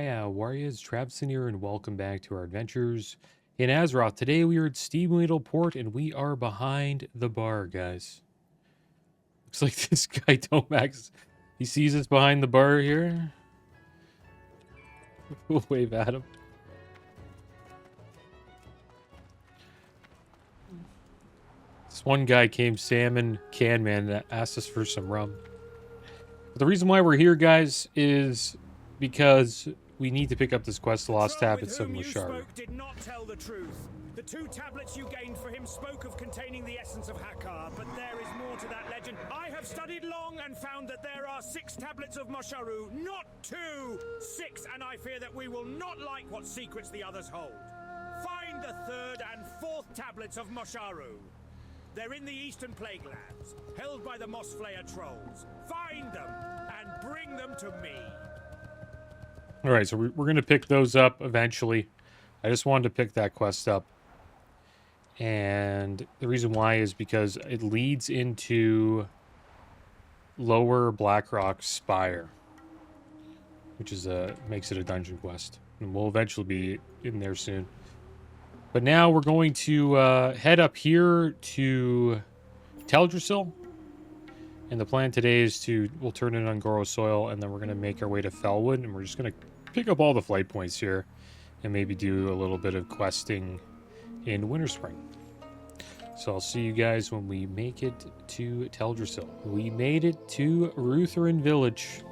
Hi, Warriors, Trapson here, and welcome back to our adventures in Azeroth. Today we are at Steamweedle Port, and we are behind the bar, guys. Looks like this guy, Tomax, he sees us behind the bar here. We'll wave at him. This one guy came, Salmon Canman, that asked us for some rum. But the reason why we're here, guys, is because we need to pick up this quest, the Lost Tablets of Musharu. Did not tell the truth. The 2 tablets you gained for him spoke of containing the essence of Hakar, but there is more to that legend. I have studied long and found that there are 6 tablets of Musharu, not 2. 6, and I fear that we will not like what secrets the others hold. Find the 3rd and 4th tablets of Musharu. They're in the Eastern Plaguelands, held by the Mossflayer trolls. Find them and bring them to me. All right, so we're going to pick those up eventually. I just wanted to pick that quest up. And the reason why is because it leads into Lower Blackrock Spire, which is makes it a dungeon quest. And we'll eventually be in there soon. But now we're going to head up here to Teldrassil. And the plan today is we'll turn in on Goro Soil, and then we're going to make our way to Felwood, and we're just going to pick up all the flight points here and maybe do a little bit of questing in Winterspring. So I'll see you guys when we make it to Teldrassil. We made it to Ruthven Village.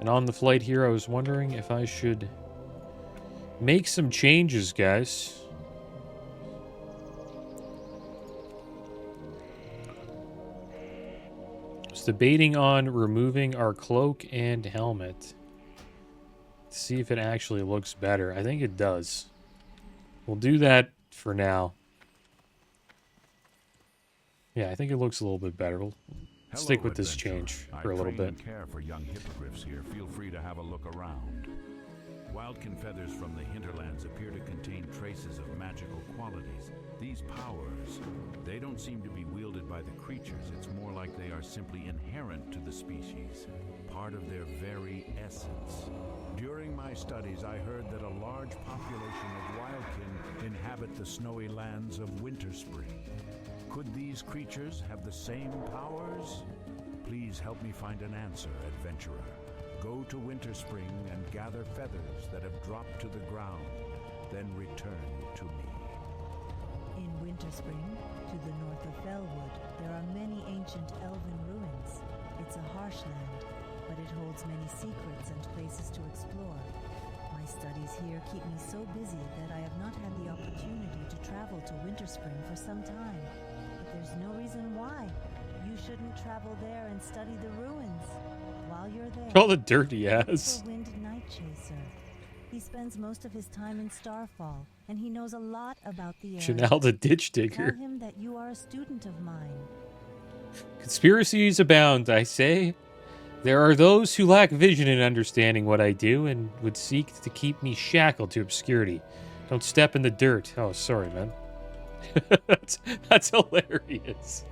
And on the flight here, I was wondering if I should make some changes, guys. Debating on removing our cloak and helmet to see if it actually looks better. I think it does. We'll do that for now. Yeah, I think it looks a little bit better. We'll stick with this change for a little bit. Care for young hippogriffs here. Feel free to have a look around. Wildkin feathers from the hinterlands appear to contain traces of magical qualities. These powers, they don't seem to be wielded by the creatures. It's more like they are simply inherent to the species, part of their very essence. During my studies, I heard that a large population of wildkin inhabit the snowy lands of Winterspring. Could these creatures have the same powers? Please help me find an answer, adventurer. Go to Winterspring and gather feathers that have dropped to the ground, then return to me. In Winterspring, to the north of Felwood, there are many ancient elven ruins. It's a harsh land, but it holds many secrets and places to explore. My studies here keep me so busy that I have not had the opportunity to travel to Winterspring for some time. But there's no reason why. You shouldn't travel there and study the ruins. While you're there, All the dirt he has. the Wind Nightchaser. He spends most of his time in Starfall, and he knows a lot about the area. Chanel the Ditch Digger. Tell him that you are a student of mine. Conspiracies abound, I say. There are those who lack vision in understanding what I do and would seek to keep me shackled to obscurity. Don't step in the dirt. Oh, sorry, man. that's hilarious.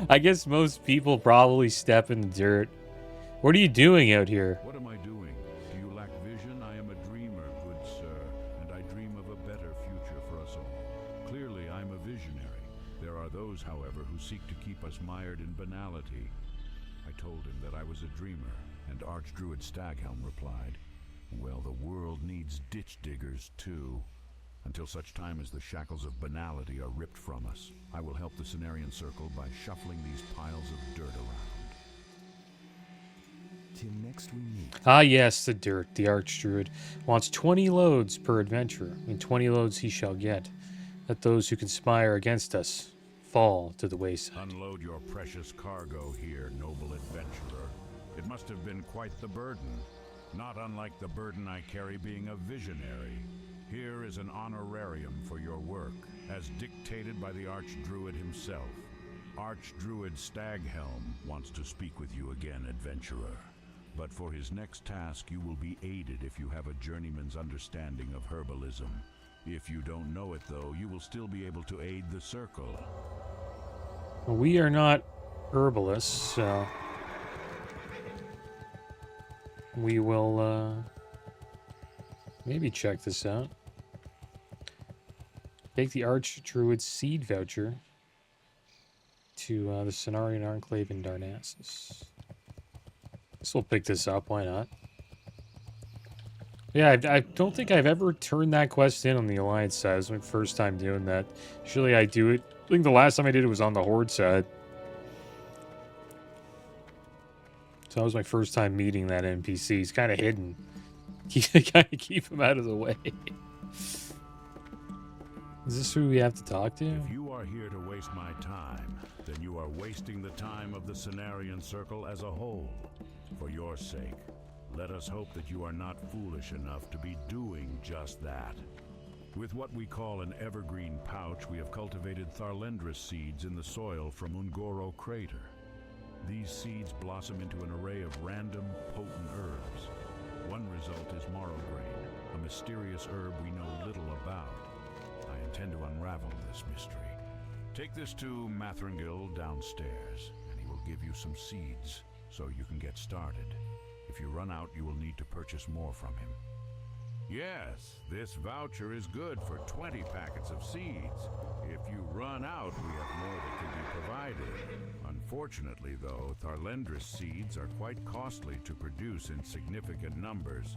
I guess most people probably step in the dirt. What are you doing out here? What am I doing? Do you lack vision? I am a dreamer, good sir, and I dream of a better future for us all. Clearly, I'm a visionary. There are those, however, who seek to keep us mired in banality. I told him that I was a dreamer, and Archdruid Staghelm replied, well, the world needs ditch diggers, too. Until such time as the shackles of banality are ripped from us, I will help the Cenarian Circle by shuffling these piles of dirt around. Till next we meet. Ah, yes, the dirt. The Archdruid wants 20 loads per adventurer, and 20 loads he shall get. Let those who conspire against us fall to the wayside. Unload your precious cargo here, noble adventurer. It must have been quite the burden. Not unlike the burden I carry being a visionary. Here is an honorarium for your work, as dictated by the Archdruid himself. Archdruid Staghelm wants to speak with you again, adventurer. But for his next task, you will be aided if you have a journeyman's understanding of herbalism. If you don't know it, though, you will still be able to aid the Circle. We are not herbalists, so we will Maybe check this out. Take the Archdruid Seed Voucher to the Cenarian Enclave in Darnassus. Guess we'll pick this up, why not? Yeah, I don't think I've ever turned that quest in on the Alliance side. It's my first time doing that. Usually I do it. I think the last time I did it was on the Horde side. So that was my first time meeting that NPC. He's kind of hidden. You kind of keep him out of the way. Is this who we have to talk to? If you are here to waste my time, then you are wasting the time of the Cenarian Circle as a whole. For your sake, let us hope that you are not foolish enough to be doing just that. With what we call an evergreen pouch, we have cultivated Tharlendris seeds in the soil from Ungoro Crater. These seeds blossom into an array of random, potent herbs. One result is Morrowgrain, a mysterious herb we know little about. I intend to unravel this mystery. Take this to Mathringil downstairs, and he will give you some seeds, so you can get started. If you run out, you will need to purchase more from him. Yes, this voucher is good for 20 packets of seeds. If you run out, we have more that can be provided. Unfortunately, though, Tharlendris seeds are quite costly to produce in significant numbers.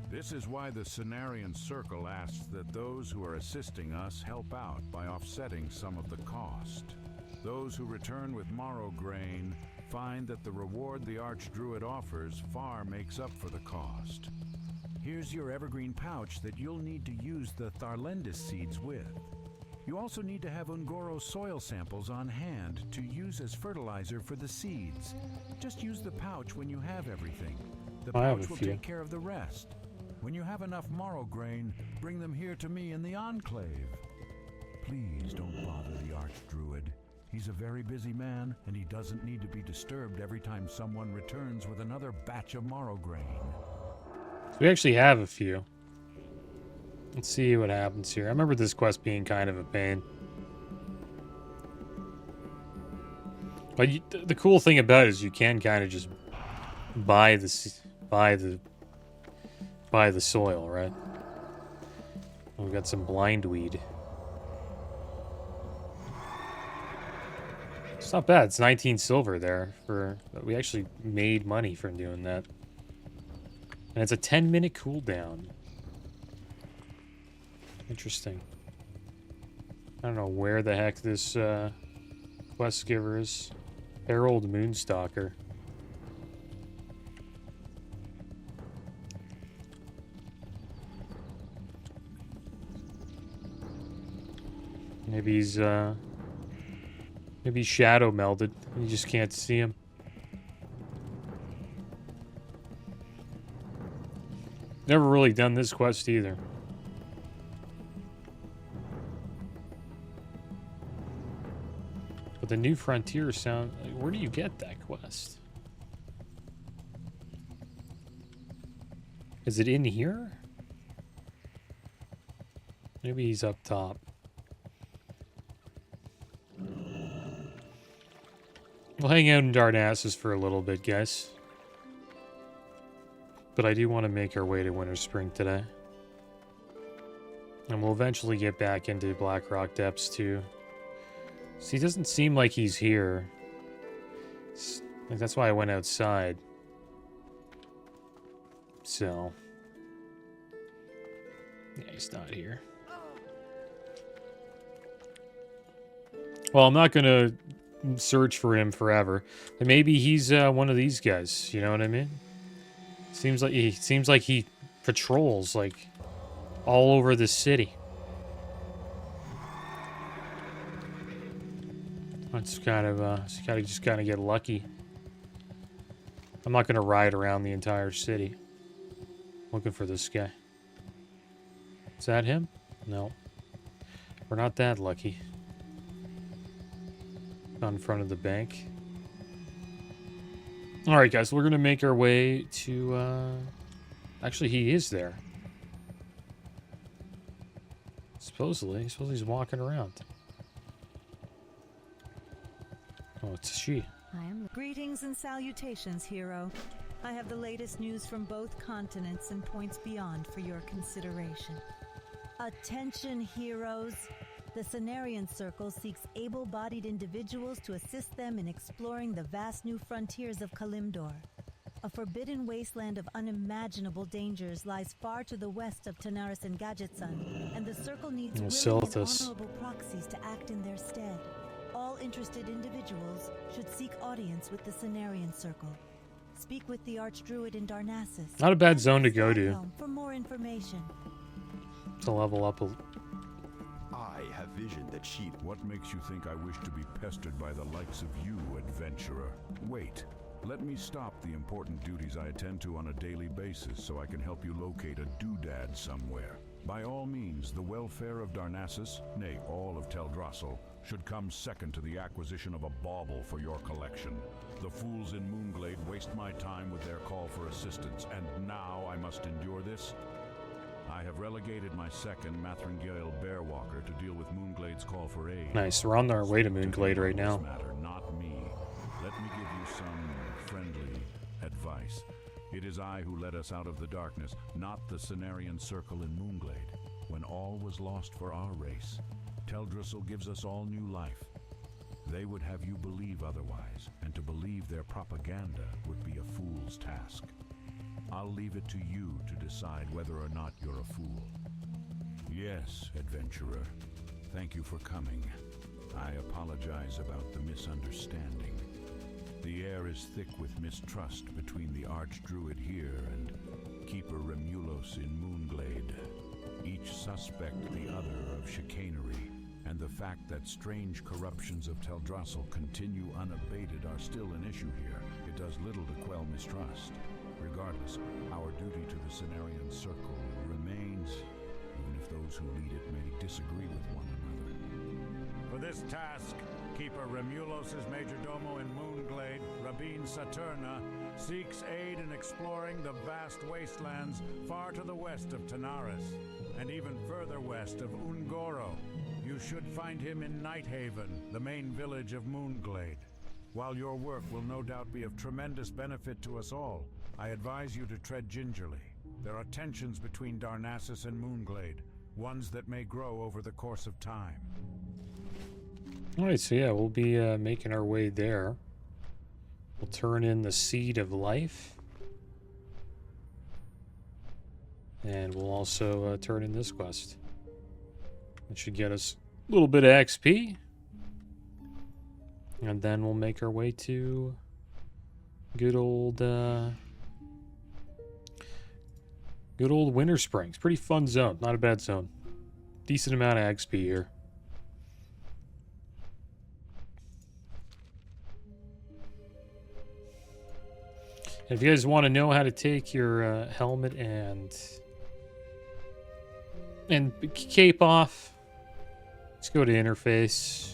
This is why the Cenarian Circle asks that those who are assisting us help out by offsetting some of the cost. Those who return with Morrowgrain find that the reward the Archdruid offers far makes up for the cost. Here's your evergreen pouch that you'll need to use the Tharlendis seeds with. You also need to have Ungoro soil samples on hand to use as fertilizer for the seeds. Just use the pouch when you have everything. The pouch will take care of the rest. When you have enough Morrowgrain, bring them here to me in the Enclave. Please don't bother the Archdruid. He's a very busy man, and he doesn't need to be disturbed every time someone returns with another batch of Morrowgrain. We actually have a few. Let's see what happens here. I remember this quest being kind of a pain. But the cool thing about it is you can kind of just buy the soil, right? We've got some blindweed. It's not bad. It's 19 silver there. We actually made money from doing that. And it's a 10-minute cooldown. Interesting. I don't know where the heck this quest giver is. Herald Moonstalker. Maybe he's shadow melded. You just can't see him. Never really done this quest either. But the New Frontier sound... Where do you get that quest? Is it in here? Maybe he's up top. We'll hang out in Darnassus for a little bit, guys. But I do want to make our way to Winter Spring today. And we'll eventually get back into Blackrock Depths too. So he doesn't seem like he's here. Like that's why I went outside. So. Yeah, he's not here. Well, I'm not going to search for him forever. And maybe he's one of these guys. You know what I mean? Seems like he patrols like all over the city. It's kind of just kind of get lucky. I'm not gonna ride around the entire city looking for this guy. Is that him? No. We're not that lucky. Not in front of the bank. Alright guys, we're gonna make our way to actually he is there. Supposedly he's walking around. Oh, it's she. Greetings and salutations, hero. I have the latest news from both continents and points beyond for your consideration. Attention, heroes! The Cenarian Circle seeks able-bodied individuals to assist them in exploring the vast new frontiers of Kalimdor. A forbidden wasteland of unimaginable dangers lies far to the west of Tanaris and Gadgetsun, and the Circle needs willing and honorable proxies to act in their stead. All interested individuals should seek audience with the Cenarian Circle. Speak with the Archdruid in Darnassus. Not a bad zone to go to. For more information. To level up a... I have visioned that sheep. What makes you think I wish to be pestered by the likes of you, adventurer? Wait. Let me stop the important duties I attend to on a daily basis so I can help you locate a doodad somewhere. By all means, the welfare of Darnassus, nay, all of Teldrassil, should come second to the acquisition of a bauble for your collection. The fools in Moonglade waste my time with their call for assistance, and now I must endure this? I have relegated my second Mathringale Bearwalker to deal with Moonglade's call for aid. Nice, we're on our way to Moonglade right now. Matter, not me. Let me give you some friendly advice. It is I who led us out of the darkness, not the Cenarian Circle in Moonglade. When all was lost for our race, Teldrassil gives us all new life. They would have you believe otherwise, and to believe their propaganda would be a fool's task. I'll leave it to you to decide whether or not you're a fool. Yes, adventurer. Thank you for coming. I apologize about the misunderstanding. The air is thick with mistrust between the Archdruid here and Keeper Remulos in Moonglade. Each suspect the other of chicanery, and the fact that strange corruptions of Teldrassil continue unabated are still an issue here. It does little to quell mistrust. Regardless, our duty to the Cenarian Circle remains, even if those who lead it may disagree with one another. For this task, Keeper Remulos' majordomo in Moonglade, Rabin Saturna, seeks aid in exploring the vast wastelands far to the west of Tanaris, and even further west of Ungoro. You should find him in Nighthaven, the main village of Moonglade. While your work will no doubt be of tremendous benefit to us all, I advise you to tread gingerly. There are tensions between Darnassus and Moonglade, ones that may grow over the course of time. Alright, so yeah, we'll be making our way there. We'll turn in the Seed of Life. And we'll also turn in this quest. It should get us a little bit of XP. And then we'll make our way to good old Winter Springs. Pretty fun zone. Not a bad zone. Decent amount of XP here. And if you guys want to know how to take your helmet and cape off, let's go to interface.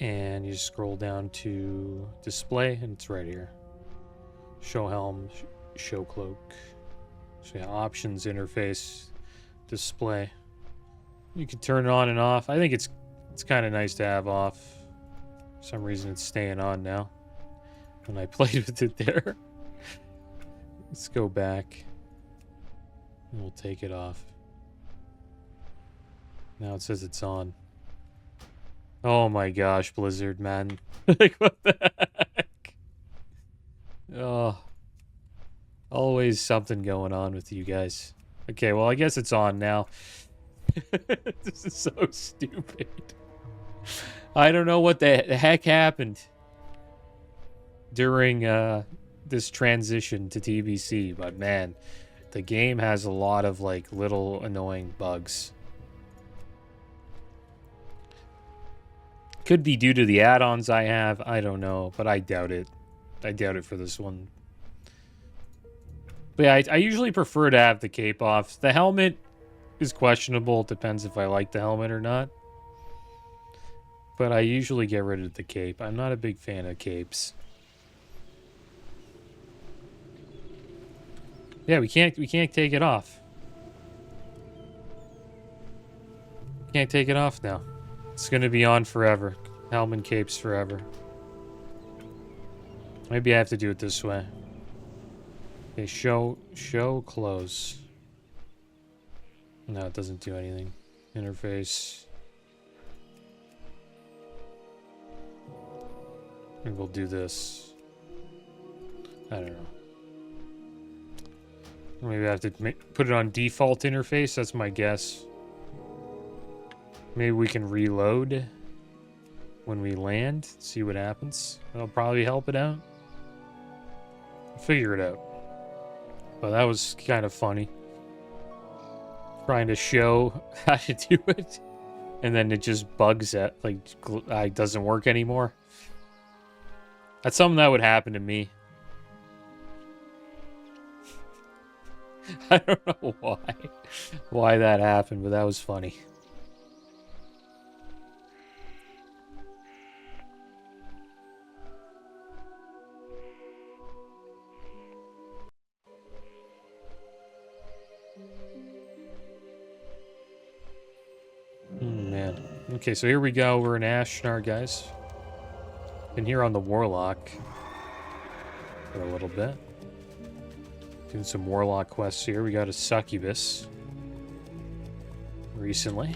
And you just scroll down to display, and it's right here. Show helm, show cloak. So yeah, options, interface, display. You can turn it on and off. I think it's kind of nice to have off. For some reason it's staying on now. When I played with it there. Let's go back. And we'll take it off. Now it says it's on. Oh my gosh, Blizzard, man. Like, what the heck? Oh. Always something going on with you guys. Okay, well, I guess it's on now. This is so stupid. I don't know what the heck happened during this transition to TBC, but man, the game has a lot of, like, little annoying bugs. Could be due to the add-ons I have. I don't know, but I doubt it. I doubt it for this one. But yeah, I usually prefer to have the cape off. The helmet is questionable. It depends if I like the helmet or not. But I usually get rid of the cape. I'm not a big fan of capes. Yeah, we can't take it off. Can't take it off now. It's gonna be on forever. Helmet capes forever. Maybe I have to do it this way. Okay, show close. No, it doesn't do anything. Interface. And we'll do this. I don't know. Maybe I have to put it on default interface. That's my guess. Maybe we can reload when we land. See what happens. That'll probably help it out. Figure it out. But that was kind of funny. Trying to show how to do it. And then it just bugs it. Like, it doesn't work anymore. That's something that would happen to me. I don't know why that happened, but that was funny. Man. Okay, so here we go. We're in Ashnar, guys. Been here on the Warlock for a little bit. Doing some Warlock quests here. We got a Succubus recently.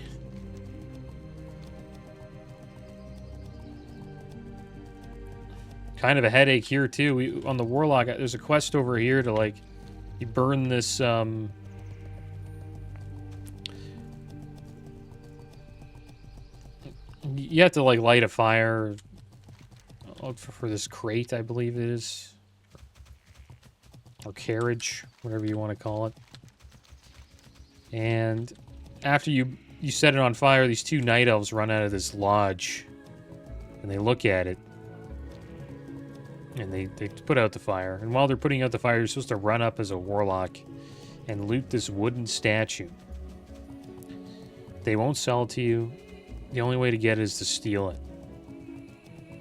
Kind of a headache here too. On the Warlock, there's a quest over here to like, you burn this you have to like light a fire for this crate, I believe it is. Or carriage, whatever you want to call it. And after you set it on fire, these two night elves run out of this lodge. And they look at it. And they put out the fire. And while they're putting out the fire, you're supposed to run up as a warlock and loot this wooden statue. They won't sell it to you. The only way to get it is to steal it.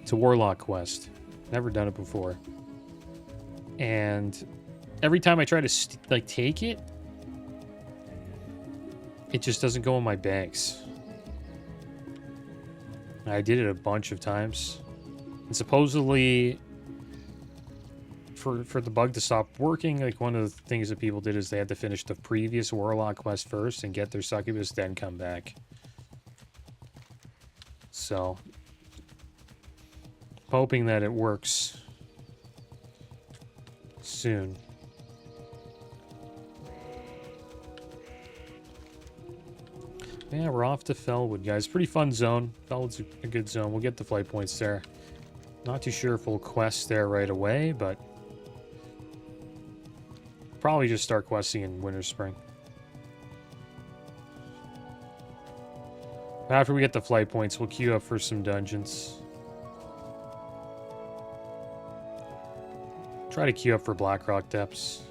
It's a warlock quest. Never done it before. And every time I try to take it, it just doesn't go in my bags. I did it a bunch of times. And supposedly, for the bug to stop working, like one of the things that people did is they had to finish the previous warlock quest first and get their succubus, then come back. So, hoping that it works soon. Yeah, we're off to Felwood, guys. Pretty fun zone. Felwood's a good zone. We'll get the flight points there. Not too sure if we'll quest there right away, but probably just start questing in Winter Spring. After we get the flight points, we'll queue up for some dungeons. Try to queue up for Blackrock Depths.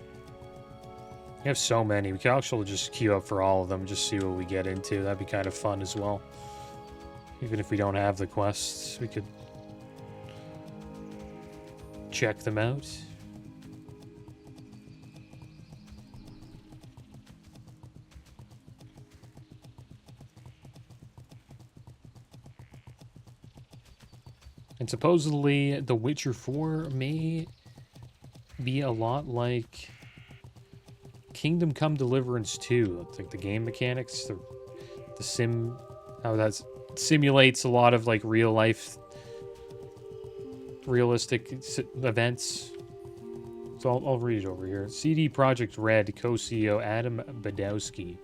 We have so many. We could actually just queue up for all of them, just see what we get into. That'd be kind of fun as well. Even if we don't have the quests, we could check them out. And supposedly, The Witcher 4 may be a lot like Kingdom Come Deliverance 2. It's like the game mechanics, the sim, how that simulates a lot of like real life, realistic events. So I'll read it over here. CD Projekt Red co-CEO Adam Badowski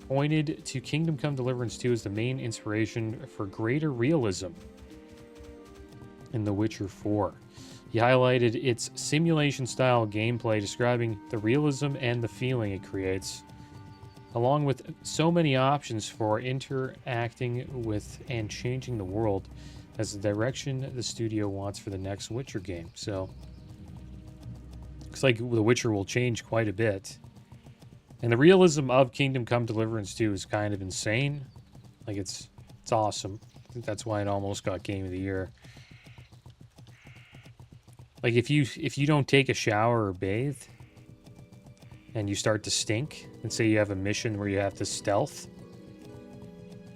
pointed to Kingdom Come Deliverance 2 as the main inspiration for greater realism in The Witcher 4. He highlighted its simulation-style gameplay, describing the realism and the feeling it creates, along with so many options for interacting with and changing the world as the direction the studio wants for the next Witcher game. So, looks like The Witcher will change quite a bit. And the realism of Kingdom Come Deliverance 2 is kind of insane. Like, it's awesome. I think that's why it almost got Game of the Year. Like, if you don't take a shower or bathe, and you start to stink, and say you have a mission where you have to stealth,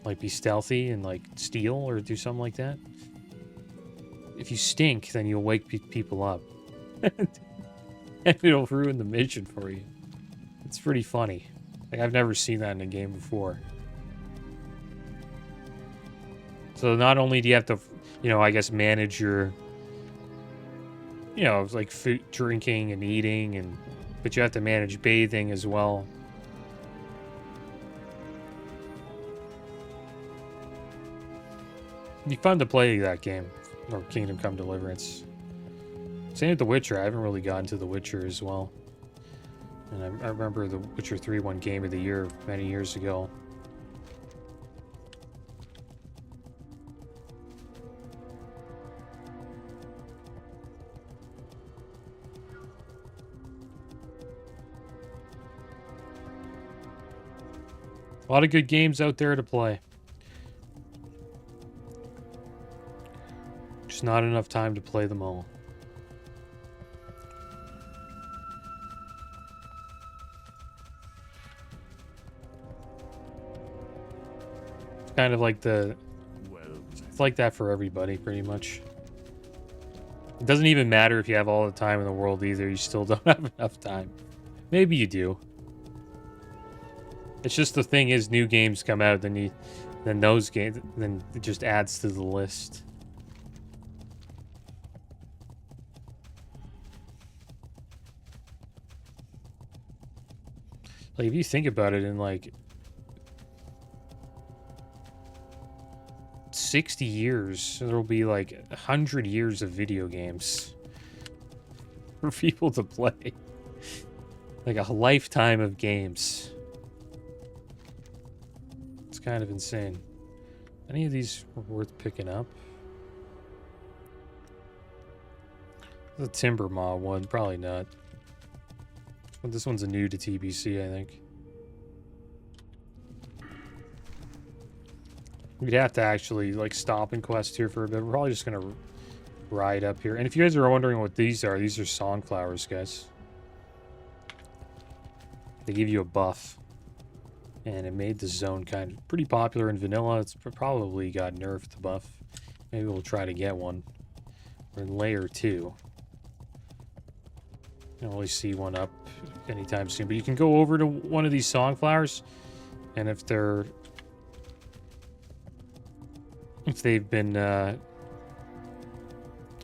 like be stealthy and like steal or do something like that. If you stink, then you'll wake people up. And it'll ruin the mission for you. It's pretty funny. Like, I've never seen that in a game before. So not only do you have to, you know, I guess manage your, you know, like food, drinking and eating, but you have to manage bathing as well. It'd be fun to play that game, or Kingdom Come Deliverance. Same with The Witcher. I haven't really gotten to The Witcher as well. And I remember The Witcher 3 won Game of the Year many years ago. A lot of good games out there to play. Just not enough time to play them all. It's kind of like it's like that for everybody, pretty much. It doesn't even matter if you have all the time in the world either. You still don't have enough time. Maybe you do. It's just the thing is, new games come out, then those games, then it just adds to the list. Like, if you think about it, in like 60 years, there'll be like 100 years of video games for people to play. Like a lifetime of games. It's kind of insane. Any of these are worth picking up? The Timber Maw one, probably not. This one's a new to TBC, I think. We'd have to actually like stop and quest here for a bit. We're probably just gonna ride up here. And if you guys are wondering what these are songflowers, guys. They give you a buff. And it made the zone kind of pretty popular in vanilla. It's probably got nerfed the buff. Maybe we'll try to get one. We're in layer 2. You don't really see one up anytime soon. But you can go over to one of these songflowers. And if they've been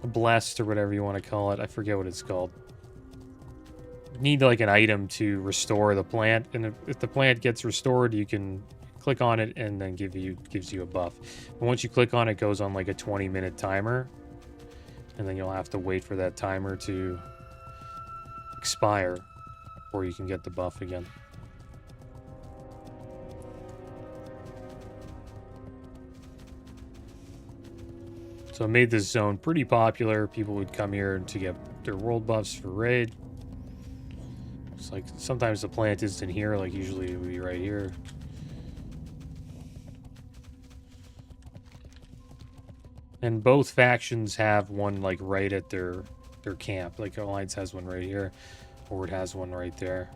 blessed or whatever you want to call it. I forget what it's called. Need like an item to restore the plant, and if the plant gets restored, you can click on it and then gives you a buff. But once you click on it, it goes on like a 20-minute timer, and then you'll have to wait for that timer to expire before you can get the buff again. So it made this zone pretty popular. People would come here to get their world buffs for raid. It's like sometimes the plant isn't here, like usually it would be right here. And both factions have one like right at their camp. Like Alliance has one right here, Horde has one right there.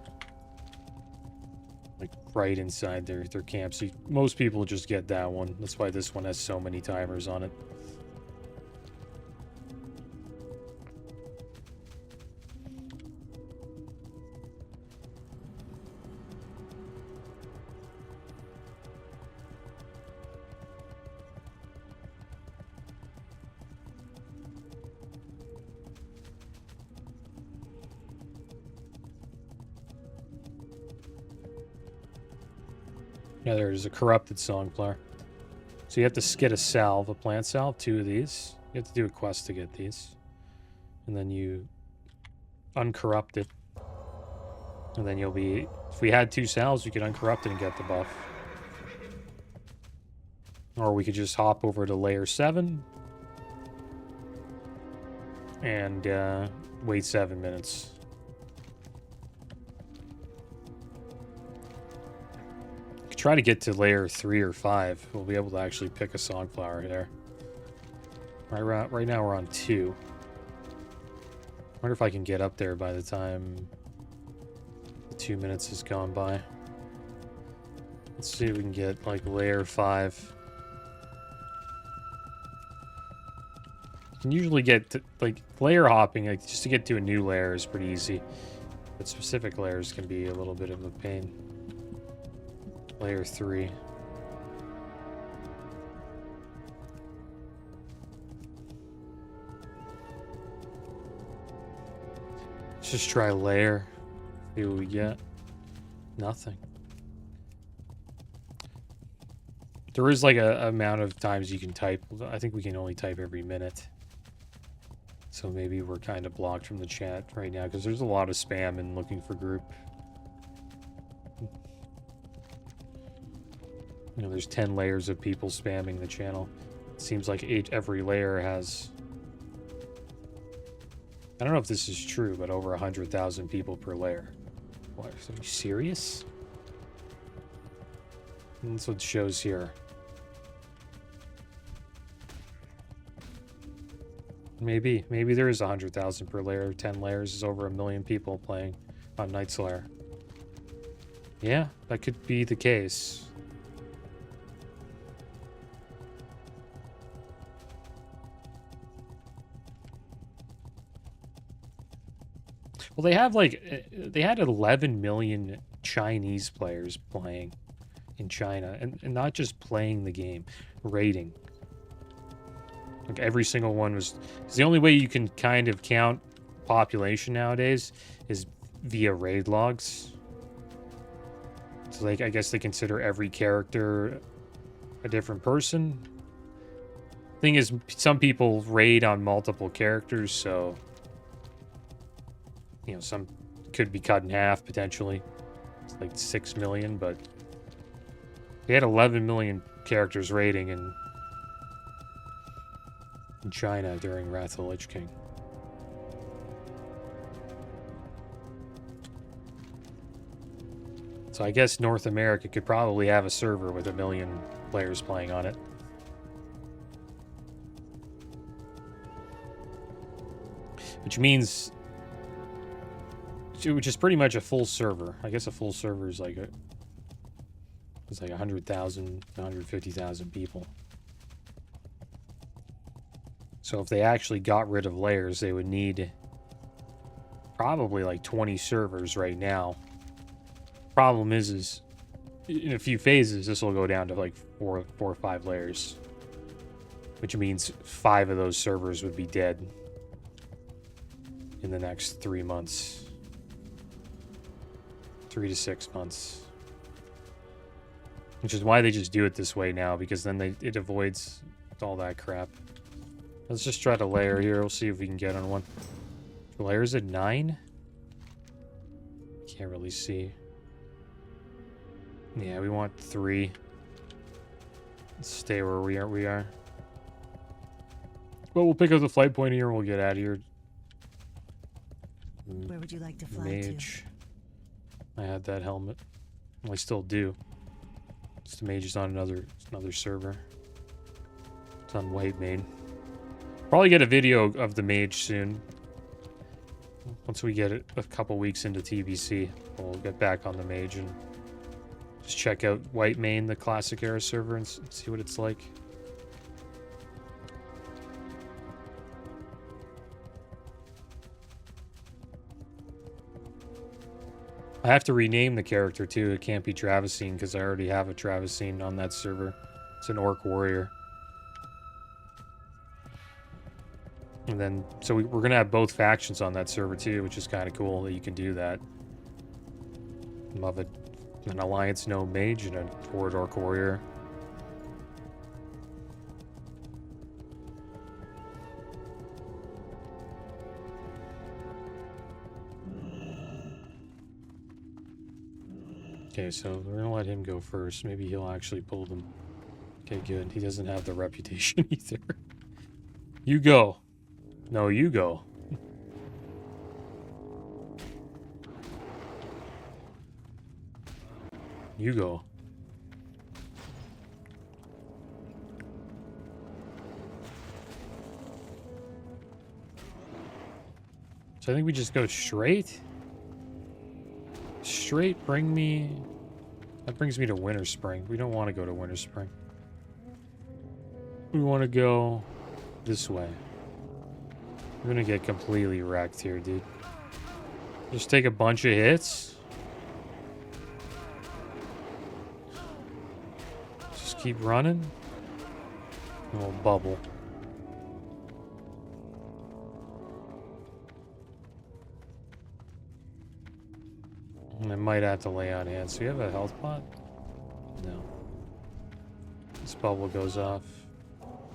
Like right inside their camp. So most people just get that one. That's why this one has so many timers on it. Yeah, there's a corrupted songflower. So you have to get a salve, a plant salve, 2 of these. You have to do a quest to get these. And then you uncorrupt it. And then you'll be... If we had 2 salves, we could uncorrupt it and get the buff. Or we could just hop over to layer 7. And wait 7 minutes. Try to get to layer 3 or 5. We'll be able to actually pick a songflower there. Right now we're on 2. Wonder if I can get up there by the time the 2 minutes has gone by. Let's see if we can get like layer 5. You can usually get to, like, layer hopping, like, just to get to a new layer is pretty easy. But specific layers can be a little bit of a pain. Layer 3. Let's just try layer. See what we get. Nothing. There is like a amount of times you can type. I think we can only type every minute. So maybe we're kind of blocked from the chat right now because there's a lot of spam and looking for group. You know, there's 10 layers of people spamming the channel. It seems like every layer has... I don't know if this is true, but over 100,000 people per layer. What, are you serious? And that's what it shows here. Maybe there is 100,000 per layer. 10 layers is over 1 million people playing on Nightslayer. Yeah, that could be the case. Well, they have they had 11 million Chinese players playing in China, and not just playing the game, raiding. Like every single one was. It's the only way you can kind of count population nowadays is via raid logs. So, like, I guess they consider every character a different person. Thing is, some people raid on multiple characters, so you know, some could be cut in half potentially. It's like 6 million, but they had 11 million characters raiding in China during Wrath of the Lich King. So I guess North America could probably have a server with 1 million players playing on it. Which means... which is pretty much a full server. I guess a full server is like it's like 100,000 to 150,000 people. So if they actually got rid of layers, they would need probably like 20 servers right now. Problem is in a few phases, this will go down to like four or 5 layers, which means 5 of those servers would be dead in the next 3 months. 3 to 6 months. Which is why they just do it this way now, because then it avoids all that crap. Let's just try to layer here. We'll see if we can get on one. Layers at 9? Can't really see. Yeah, we want 3. Let's stay where we are. Well, we'll pick up the flight point here and we'll get out of here. Where would you like to fly Mage. I had that helmet. Well, I still do. Just the mage is on another server. It's on White Main. Probably get a video of the mage soon. Once we get it a couple weeks into TBC, we'll get back on the mage and just check out White Main, the classic era server, and see what it's like. I have to rename the character too. It can't be Travesine because I already have a Travesine on that server. It's an Orc Warrior. And then, so we're going to have both factions on that server too, which is kind of cool that you can do that. Love it. An Alliance No Mage and a Horde Orc Warrior. Okay, so we're gonna let him go first. Maybe he'll actually pull them. Okay, good. He doesn't have the reputation either. You go. No, you go. You go. So I think we just go straight. Straight bring me... That brings me to Winter Spring. We don't want to go to Winter Spring. We want to go this way. I'm gonna get completely wrecked here, dude. Just take a bunch of hits. Just keep running. And we'll bubble. And I might have to lay on hands. So you have a health pot? No. This bubble goes off.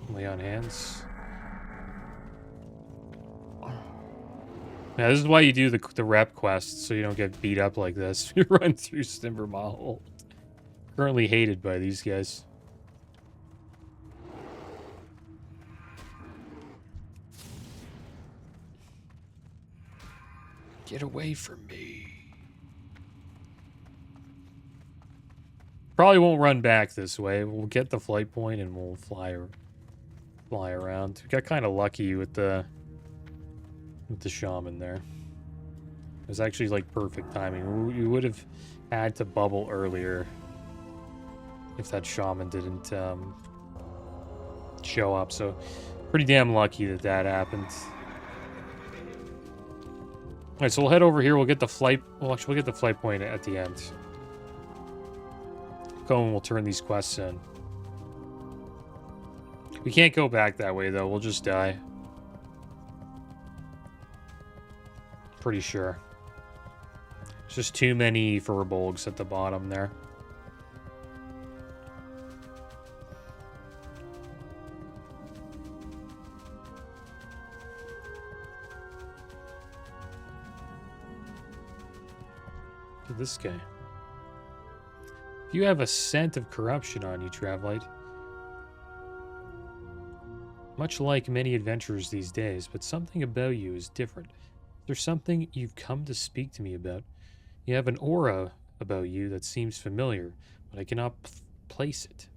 Lay on hands. Yeah, this is why you do the rep quest, so you don't get beat up like this. You run through Stimber Mahal. Currently hated by these guys. Get away from me. Probably won't run back this way. We'll get the flight point and we'll fly around. We got kind of lucky with the shaman there. It was actually like perfect timing. You would have had to bubble earlier if that shaman didn't show up. So pretty damn lucky that happened. All right, so we'll head over here. We'll get the flight. Well, actually, we'll get the flight point at the end. Go and we'll turn these quests in. We can't go back that way though. We'll just die. Pretty sure. There's just too many furbolgs at the bottom there. Look at this guy. If you have a scent of corruption on you, Travlite. Much like many adventurers these days, but something about you is different. There's something you've come to speak to me about. You have an aura about you that seems familiar, but I cannot place it.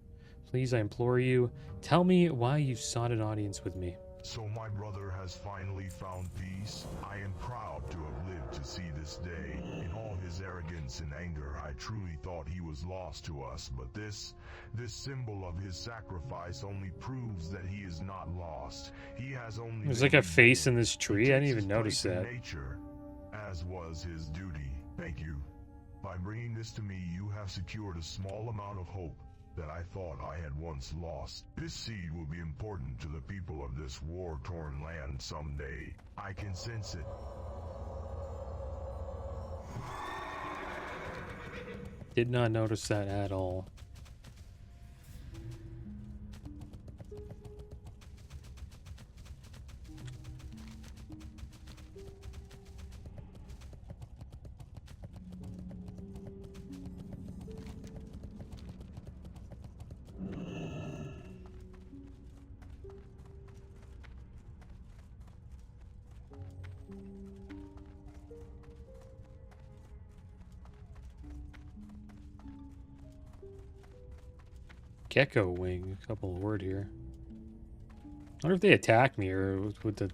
Please, I implore you, tell me why you've sought an audience with me. So my brother has finally found peace. I am proud to have lived to see this day. In all his arrogance and anger, I truly thought he was lost to us, but this symbol of his sacrifice only proves that he is not lost. He has only There's like a face in this tree. I didn't even notice that. Nature, as was his duty. Thank you. By bringing this to me, you have secured a small amount of hope that I thought I had once lost. This seed will be important to the people of this war-torn land someday. I can sense it. Did not notice that at all. Gecko wing, a couple of word here. I wonder if they attack me or would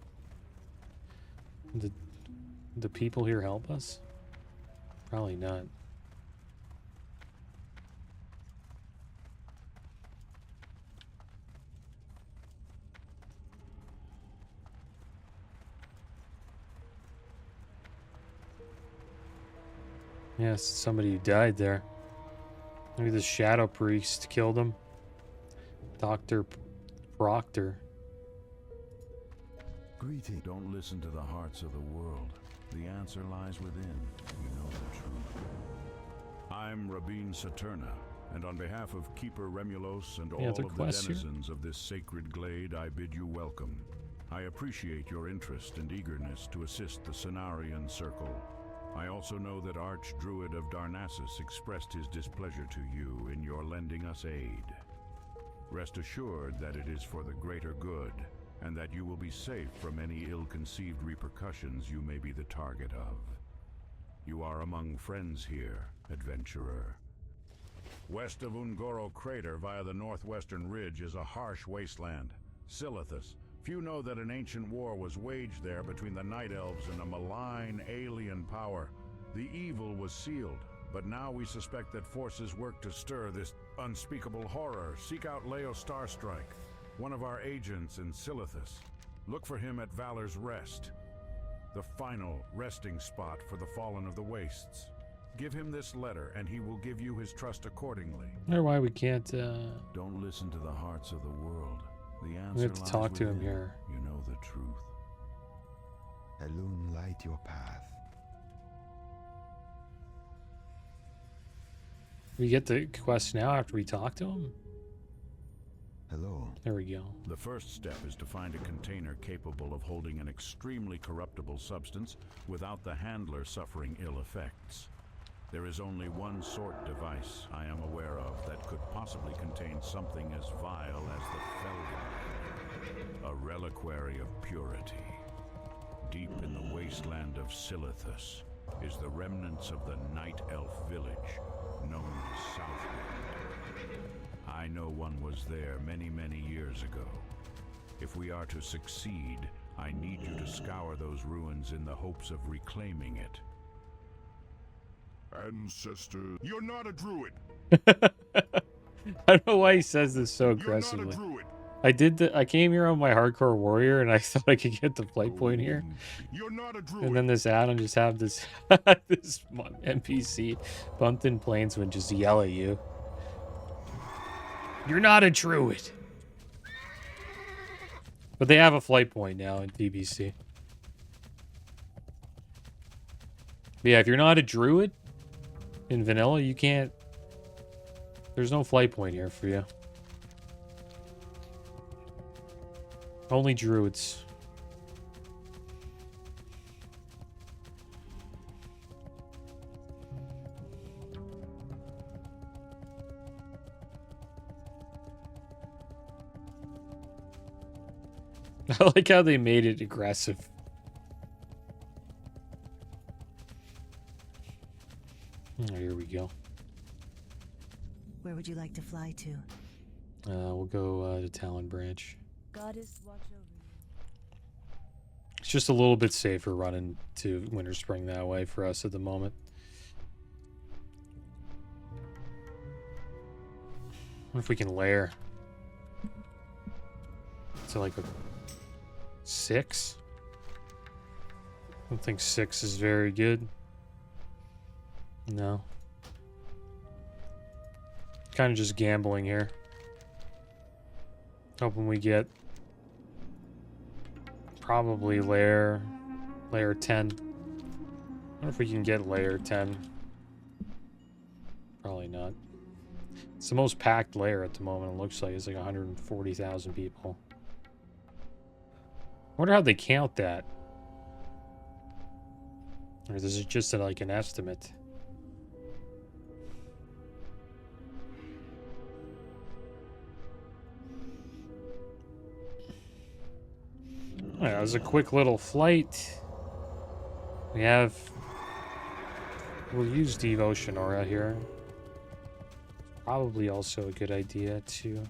the people here help us? Probably not. Yes, somebody who died there. Maybe the Shadow Priest killed him. Dr. Proctor. Greeting. Don't listen to the hearts of the world. The answer lies within. You know the truth. I'm Rabin Saturna, and on behalf of Keeper Remulos and all of the denizens of this sacred glade, I bid you welcome. I appreciate your interest and eagerness to assist the Cenarian Circle. I also know that Archdruid of Darnassus expressed his displeasure to you in your lending us aid. Rest assured that it is for the greater good, and that you will be safe from any ill-conceived repercussions you may be the target of. You are among friends here, adventurer. West of Ungoro Crater via the northwestern ridge is a harsh wasteland, Silithus. Few know that an ancient war was waged there between the Night Elves and a malign alien power. The evil was sealed, but now we suspect that forces work to stir this unspeakable horror. Seek out Leo Starstrike, one of our agents in Silithus. Look for him at Valor's Rest, the final resting spot for the fallen of the wastes. Give him this letter, and he will give you his trust accordingly. I wonder why we can't. Don't listen to the hearts of the world. The answer We have to lies talk to him within. here. You know the truth. Illuminate your path. We get the quest now after we talk to him. Hello. There we go. The first step is to find a container capable of holding an extremely corruptible substance without the handler suffering ill effects. There is only one sort device I am aware of that could possibly contain something as vile as the Felgen, a reliquary of purity. Deep in the wasteland of Silithus is the remnants of the Night Elf village, known as Southwind. I know one was there many, many years ago. If we are to succeed, I need you to scour those ruins in the hopes of reclaiming it. Ancestor, you're not a druid. I don't know why he says this so You're not a aggressively. druid. I came here on my hardcore warrior, and I thought I could get the flight point here. You're not a druid. And then this add-on just have this this NPC bumped in Plainswind just yell at you. You're not a druid. But they have a flight point now in TBC. But yeah, if you're not a druid in vanilla, you can't. There's no flight point here for you. Only druids. I like how they made it aggressive. Oh, here we go. Where would you like to fly to? We'll go to Talon Branch. Goddess, watch over you. It's just a little bit safer running to Winter Spring that way for us at the moment. What if we can layer? So like a 6? I don't think 6 is very good. No. Kind of just gambling here. Hoping we get probably layer 10. I wonder if we can get layer 10. Probably not. It's the most packed layer at the moment. It looks like it's like 140,000 people. I wonder how they count that. Or is it just like an estimate? All right, that was a quick little flight. We'll use Devotion Aura here. Probably also a good idea to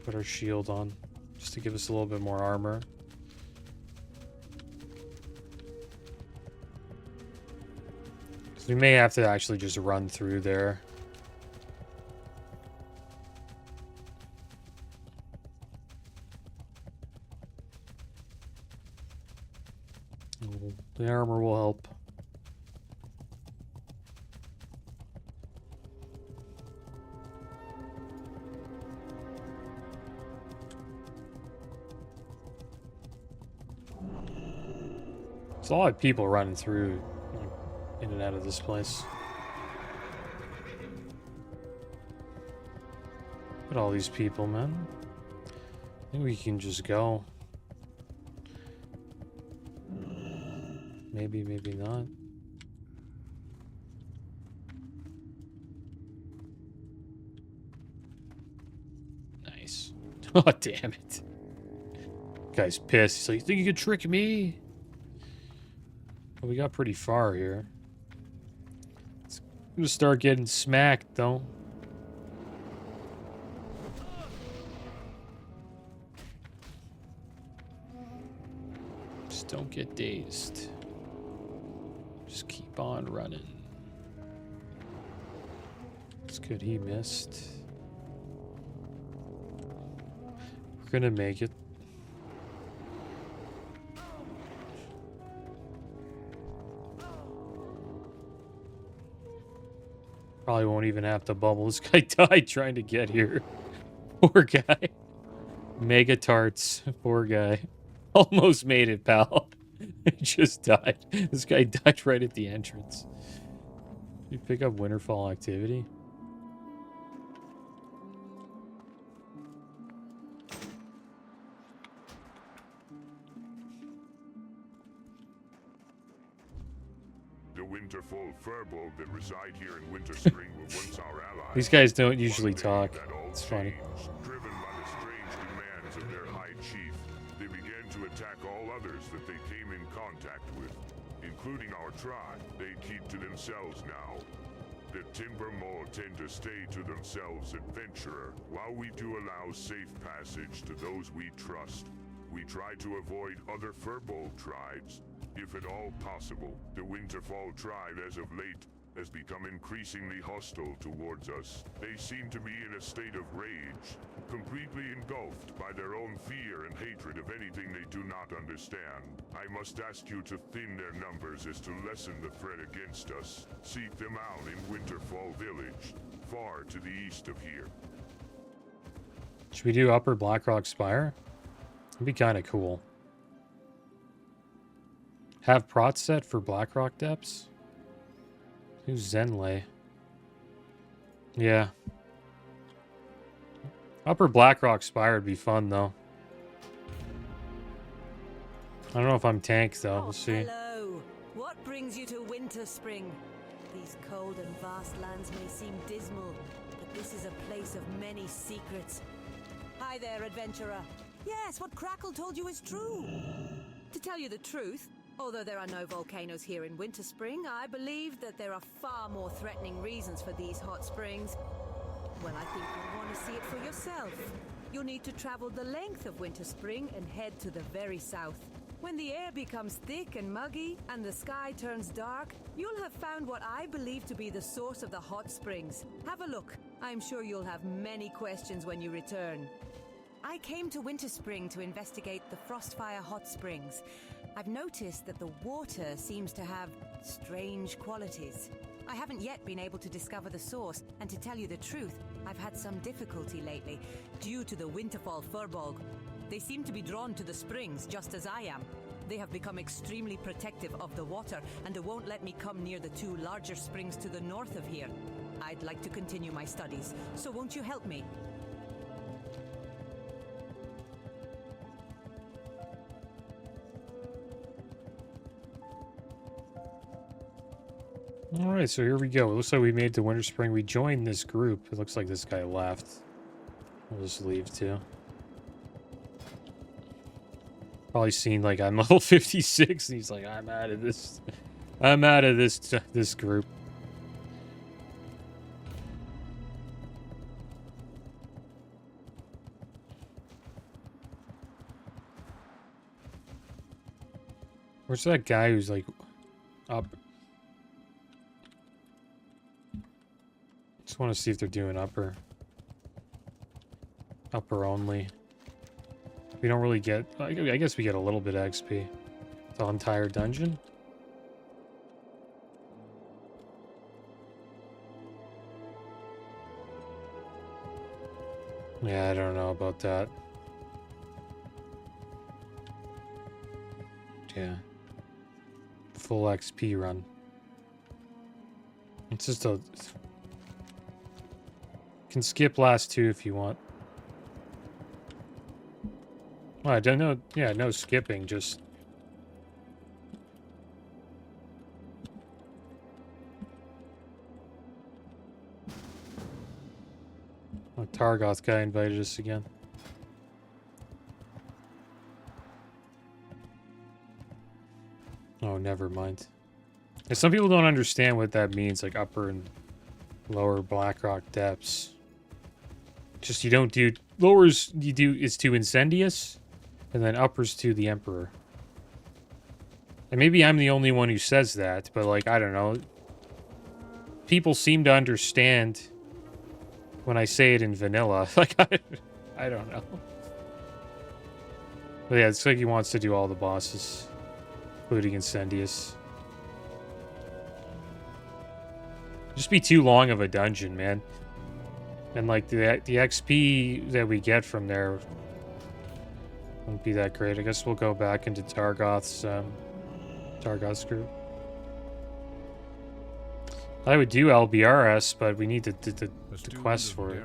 put our shield on, just to give us a little bit more armor. So we may have to actually just run through there. The armor will help. There's a lot of people running through, like, in and out of this place. Look at all these people, man. I think we can just go. Maybe, maybe not. Nice. Oh, damn it. Guy's pissed. He's like, you think you could trick me? Well, we got pretty far here. It's gonna start getting smacked, though. Just don't get dazed. Just keep on running. It's good he missed. We're gonna make it. Probably won't even have to bubble. This guy died trying to get here. Poor guy. Mega tarts. Poor guy. Almost made it, pal. Just died. This guy died right at the entrance. You pick up Winterfall activity? The Winterfall Furbolg that reside here in Winterspring were once our allies. These guys don't usually talk. That all It's funny. changed. Driven by the strange demands of their high chief, they began to attack all others that they came in contact with, including our tribe. They keep to themselves now. The Timbermore tend to stay to themselves, adventurer, while we do allow safe passage to those we trust. We try to avoid other Furbolg tribes, if at all possible. The Winterfall tribe, as of late, has become increasingly hostile towards us. They seem to be in a state of rage, completely engulfed by their own fear and hatred of anything they do not understand. I must ask you to thin their numbers as to lessen the threat against us. Seek them out in Winterfall Village, far to the east of here. Should we do Upper Blackrock Spire? That'd be kind of cool. Have prot set for Blackrock Depths? Who's Zenlay? Yeah. Upper Blackrock Spire would be fun, though. I don't know if I'm tank, though. We'll see. Hello. What brings you to Winterspring? These cold and vast lands may seem dismal, but this is a place of many secrets. Hi there, adventurer. Yes, what Crackle told you is true. To tell you the truth, although there are no volcanoes here in Winterspring, I believe that there are far more threatening reasons for these hot springs. Well, I think you'll want to see it for yourself. You'll need to travel the length of Winterspring and head to the very south. When the air becomes thick and muggy and the sky turns dark, you'll have found what I believe to be the source of the hot springs. Have a look. I'm sure you'll have many questions when you return. I came to Winterspring to investigate the Frostfire Hot Springs. I've noticed that the water seems to have strange qualities. I haven't yet been able to discover the source, and to tell you the truth, I've had some difficulty lately, due to the Winterfall Furbolg. They seem to be drawn to the springs, just as I am. They have become extremely protective of the water, and they won't let me come near the two larger springs to the north of here. I'd like to continue my studies, so won't you help me? Alright, so here we go. It looks like we made it to Winterspring. We joined this group. It looks like this guy left. We'll just leave too. Probably seen like I'm level 56 and he's like, I'm out of this. I'm out of this group. Where's that guy who's like up? Just want to see if they're doing upper only. We don't really get, I guess we get a little bit of XP. The entire dungeon? Yeah, I don't know about that. Yeah. Full XP run. It's just a... Can skip last two if you want. Well, I don't know. Yeah, no skipping, just... Oh, Targoth guy invited us again. Oh, never mind. Yeah, some people don't understand what that means, like upper and lower Blackrock depths. Just you don't do lowers. You do is to Incendious, and then uppers to the Emperor. And maybe I'm the only one who says that, but like I don't know. People seem to understand when I say it in vanilla. Like I don't know. But yeah, it's like he wants to do all the bosses, including Incendious. Just be too long of a dungeon, man. And like the XP that we get from there won't be that great. I guess we'll go back into Targoth's group. I would do LBRS, but we need the quest for it.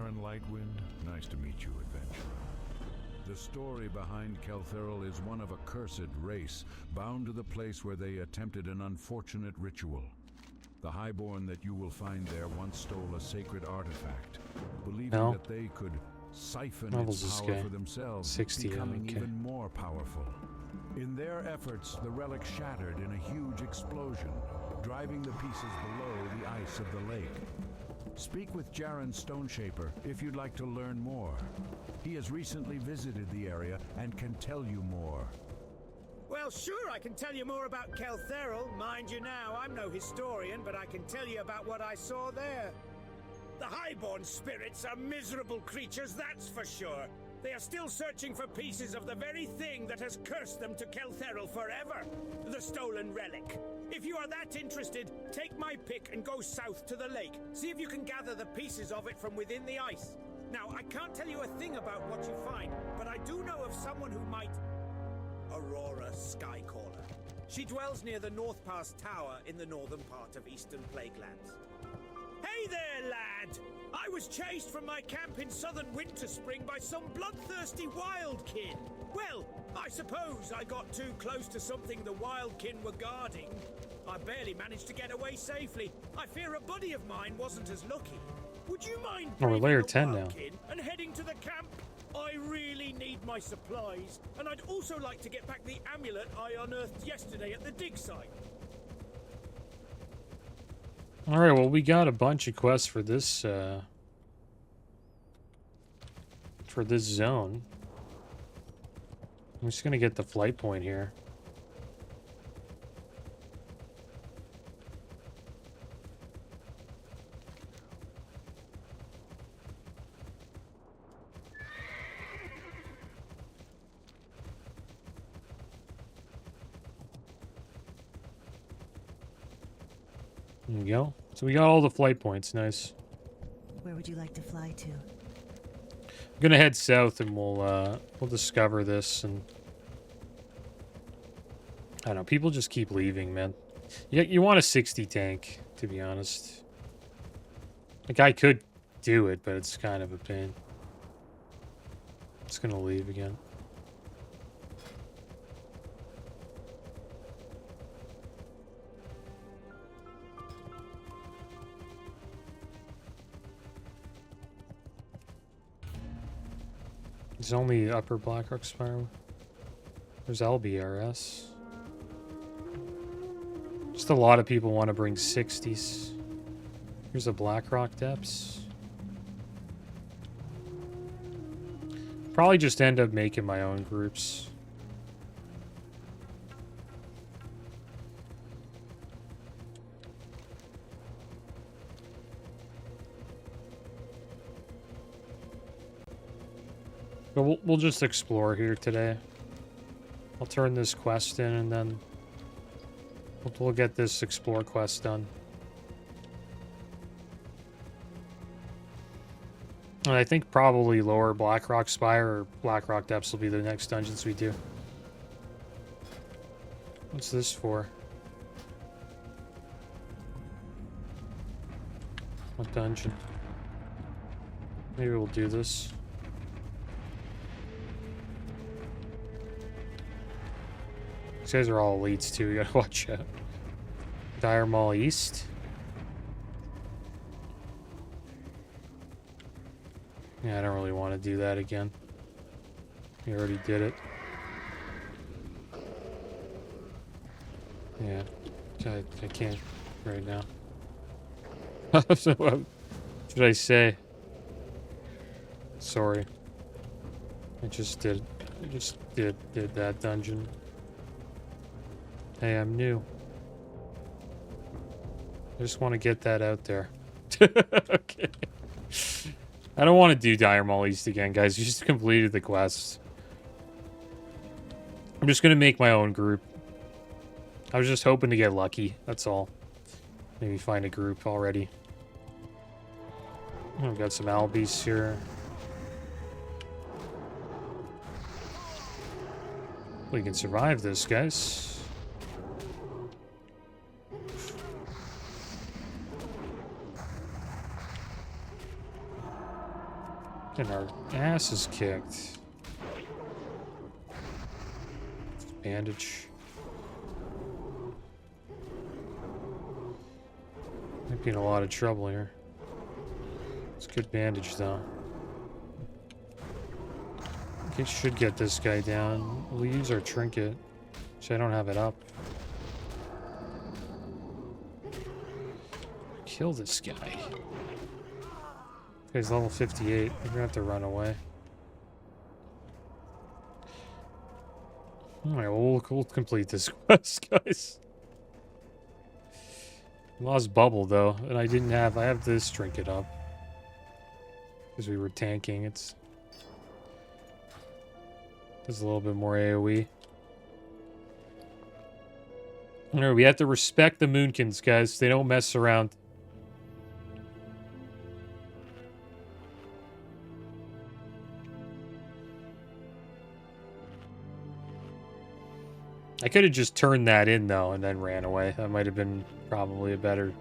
Nice to meet you, adventurer. The story behind Kelthurl is one of a cursed race, bound to the place where they attempted an unfortunate ritual. The Highborn that you will find there once stole a sacred artifact, believing that they could siphon its power for themselves, 60, becoming okay. even more powerful. In their efforts, the relic shattered in a huge explosion, driving the pieces below the ice of the lake. Speak with Jaren Stoneshaper if you'd like to learn more. He has recently visited the area and can tell you more. Well, sure, I can tell you more about Kelthurl. Mind you now, I'm no historian, but I can tell you about what I saw there. The Highborn spirits are miserable creatures, that's for sure. They are still searching for pieces of the very thing that has cursed them to Kelthurl forever. The stolen relic. If you are that interested, take my pick and go south to the lake. See if you can gather the pieces of it from within the ice. Now, I can't tell you a thing about what you find, but I do know of someone who might... Aurora Skycaller. She dwells near the North Pass Tower in the northern part of Eastern Plaguelands. Hey there, lad! I was chased from my camp in southern Winterspring by some bloodthirsty wildkin. Well, I suppose I got too close to something the wildkin were guarding. I barely managed to get away safely. I fear a buddy of mine wasn't as lucky. Would you mind we're layer braving 10 the now. wildkin and heading to the camp? I really need my supplies, and I'd also like to get back the amulet I unearthed yesterday at the dig site. Alright, well, we got a bunch of quests for this zone. I'm just gonna get the flight point here. There we go. So we got all the flight points. Nice. Where would you like to fly to? I'm gonna head south and we'll discover this. And I don't know. People just keep leaving, man. You want a 60 tank, to be honest. Like, I could do it, but it's kind of a pain. It's gonna leave again. There's only Upper Blackrock Spiral. There's LBRS. Just a lot of people want to bring 60s. Here's a Blackrock Depths. Probably just end up making my own groups. But we'll just explore here today. I'll turn this quest in and then we'll get this explore quest done. And I think probably Lower Blackrock Spire or Blackrock Depths will be the next dungeons we do. What's this for? What dungeon? Maybe we'll do this. These guys are all elites too, you gotta watch out. Dire Mall East. Yeah, I don't really want to do that again. We already did it. Yeah, I can't right now. So what should I say? Sorry. I just did that dungeon. Hey, I'm new. I just want to get that out there. Okay. I don't want to do Dire Mall East again, guys. You just completed the quest. I'm just going to make my own group. I was just hoping to get lucky. That's all. Maybe find a group already. We've got some albies here. We can survive this, guys. And our ass is kicked. Bandage. Might be in a lot of trouble here. It's good bandage though. Okay, should get this guy down. We'll use our trinket, which I don't have it up. Kill this guy. This guy's level 58. We're gonna have to run away. Alright, well, we'll complete this quest, guys. Lost bubble though, and I have this trinket up. Because we were tanking, it's a little bit more AoE. Alright, we have to respect the Moonkins, guys. They don't mess around. I could have just turned that in though and then ran away. That might have been probably a better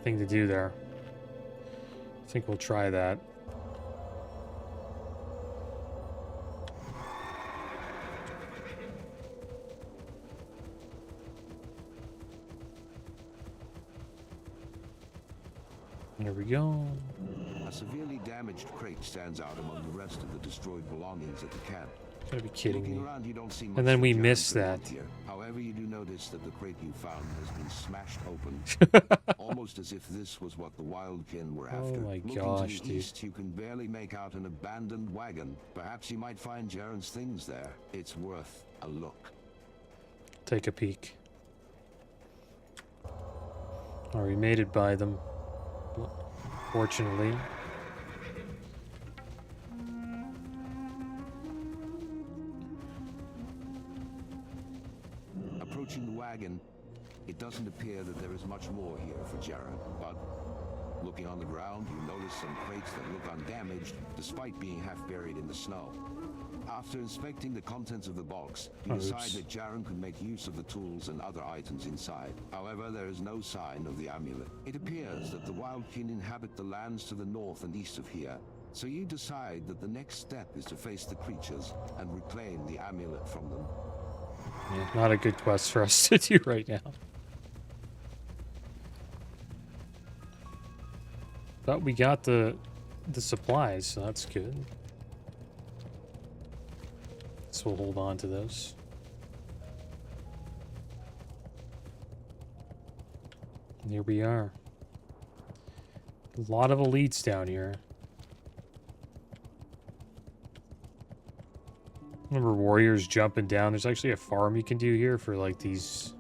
thing to do there. I think we'll try that. There we go. A severely damaged crate stands out among the rest of the destroyed belongings at the camp. Gotta be kidding me. Around, you don't see much And then we of missed Jared's that. here. However, you do notice that the crate you found has been smashed open, almost as if this was what the Wildkin were after. Oh my Looking gosh, to the dude. east, you can barely make out an abandoned wagon. Perhaps you might find Jaren's things there. It's worth a look. Take a peek. Oh, we made it by them. Fortunately. Approaching the wagon, it doesn't appear that there is much more here for Jaren, but looking on the ground, you notice some crates that look undamaged, despite being half buried in the snow. After inspecting the contents of the box, you decide that Jaren could make use of the tools and other items inside. However, there is no sign of the amulet. It appears that the Wildkin inhabit the lands to the north and east of here, so you decide that the next step is to face the creatures and reclaim the amulet from them. Yeah, not a good quest for us to do right now. But we got the supplies, so that's good. So we'll hold on to those. And here we are. A lot of elites down here. Remember warriors jumping down. There's actually a farm you can do here for like these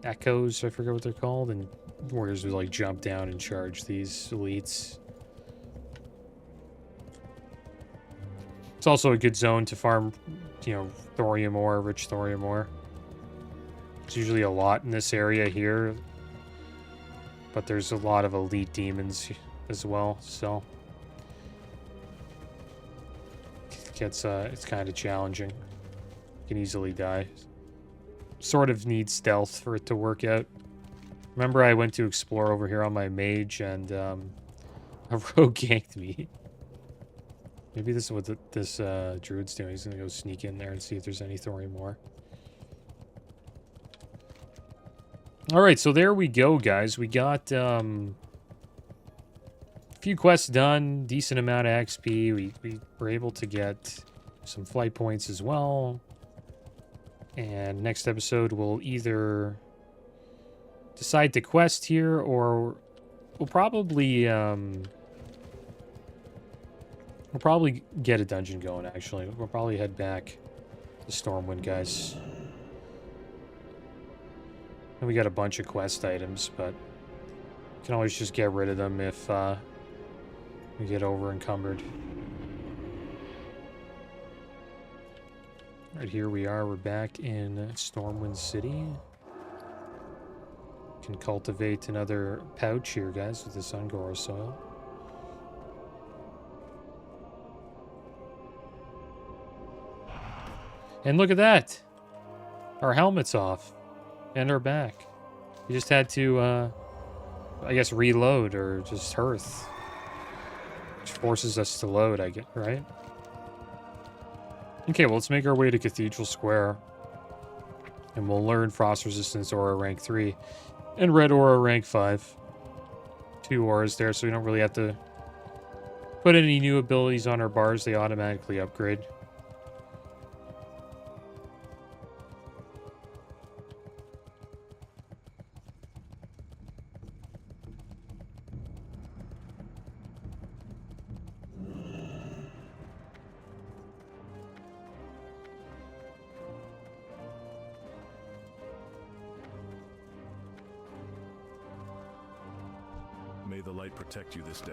echoes. I forget what they're called. And warriors would like jump down and charge these elites. It's also a good zone to farm, you know, thorium ore, rich thorium ore. There's usually a lot in this area here. But there's a lot of elite demons as well, so it's kind of challenging. You can easily die. Sort of need stealth for it to work out. Remember I went to explore over here on my mage and a rogue ganked me. Maybe this is what this druid's doing. He's gonna go sneak in there and see if there's any thorium ore. Alright, so there we go, guys. We got a few quests done, decent amount of XP. We were able to get some flight points as well. And next episode, we'll either decide to quest here, or we'll probably get a dungeon going, actually. We'll probably head back to Stormwind, guys. And we got a bunch of quest items, but we can always just get rid of them if we get over encumbered. Right, here we are. We're back in Stormwind City. Can cultivate another pouch here, guys, with this Ungoro soil. And look at that! Our helmet's off. And our back. We just had to, I guess, reload or just hearth. Which forces us to load, I get, right? Okay, well, let's make our way to Cathedral Square. And we'll learn Frost Resistance Aura rank 3. And Red Aura rank 5. 2 auras there, so we don't really have to put any new abilities on our bars. They automatically upgrade. May the light protect you this day.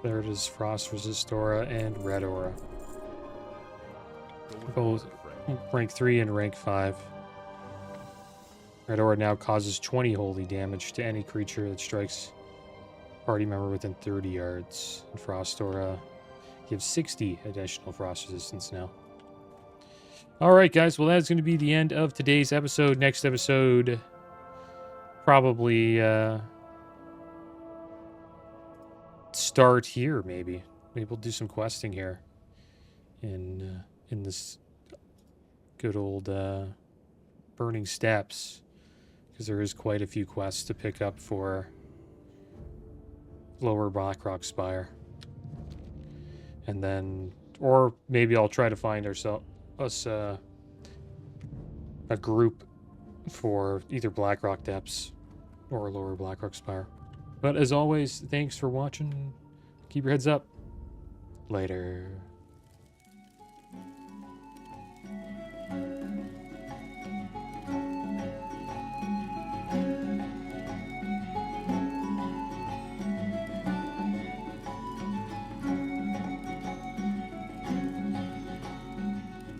There it is, Frost Resist Aura and Red Aura. Both rank 3 and rank 5. Red Aura now causes 20 holy damage to any creature that strikes party member within 30 yards. And Frost Aura gives 60 additional frost resistance now. Alright guys, well that's going to be the end of today's episode. Next episode, probably start here, maybe. Maybe we'll do some questing here in this good old Burning Steps, because there is quite a few quests to pick up for Lower Blackrock Spire. And then, or maybe I'll try to find us a group for either Blackrock Depths or Lower Blackrock Spire. But as always, thanks for watching. Keep your heads up. Later.